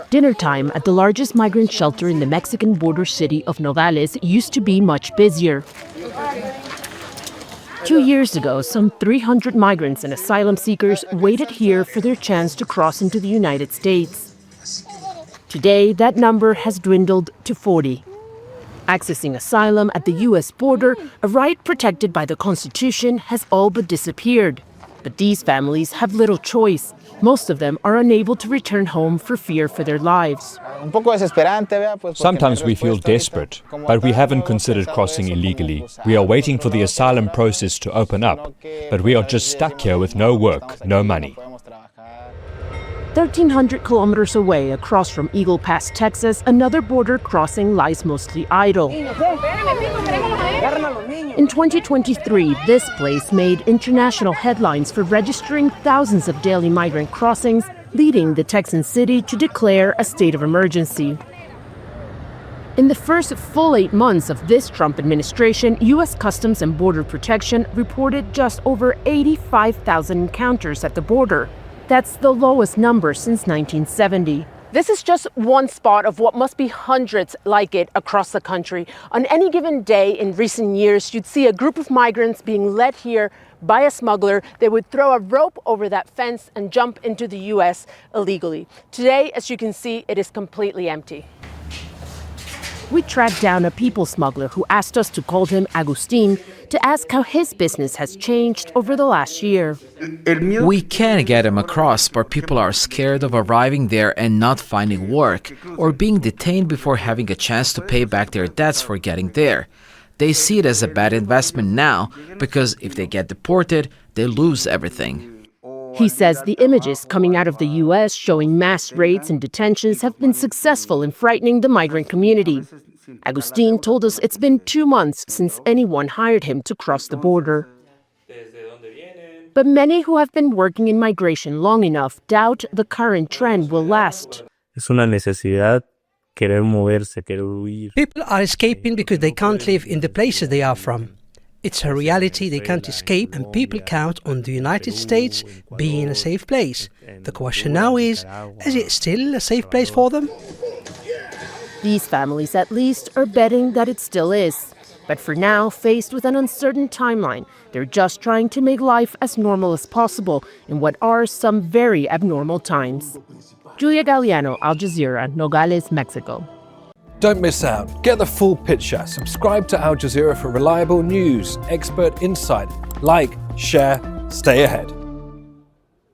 Dinner time at the largest migrant shelter in the Mexican border city of Nogales used to be much busier. 2 years ago, some 300 migrants and asylum seekers waited here for their chance to cross into the United States. Today, that number has dwindled to 40. Accessing asylum at the U.S. border, a right protected by the Constitution, has all but disappeared. But these families have little choice. Most of them are unable to return home for fear for their lives. Sometimes we feel desperate, but we haven't considered crossing illegally. We are waiting for the asylum process to open up, but we are just stuck here with no work, no money. 1,300 kilometers away, across from Eagle Pass, Texas, another border crossing lies mostly idle. In 2023, this place made international headlines for registering thousands of daily migrant crossings, leading the Texan city to declare a state of emergency. In the first full 8 months of this Trump administration, U.S. Customs and Border Protection reported just over 85,000 encounters at the border. That's the lowest number since 1970. This is just one spot of what must be hundreds like it across the country. On any given day in recent years, you'd see a group of migrants being led here by a smuggler. They would throw a rope over that fence and jump into the U.S. illegally. Today, as you can see, it is completely empty. We tracked down a people smuggler who asked us to call him Agustin to ask how his business has changed over the last year. We can get him across, but people are scared of arriving there and not finding work, or being detained before having a chance to pay back their debts for getting there. They see it as a bad investment now, because if they get deported, they lose everything. He says the images coming out of the U.S. showing mass raids and detentions have been successful in frightening the migrant community. Agustin told us it's been 2 months since anyone hired him to cross the border. But many who have been working in migration long enough doubt the current trend will last. People are escaping because they can't live in the places they are from. It's a reality they can't escape, and people count on the United States being a safe place. The question now is it still a safe place for them? These families, at least, are betting that it still is. But for now, faced with an uncertain timeline, they're just trying to make life as normal as possible in what are some very abnormal times. Julia Galiano, Al Jazeera, Nogales, Mexico. Don't miss out. Get the full picture. Subscribe to Al Jazeera for reliable news, expert insight. Like, share, stay ahead.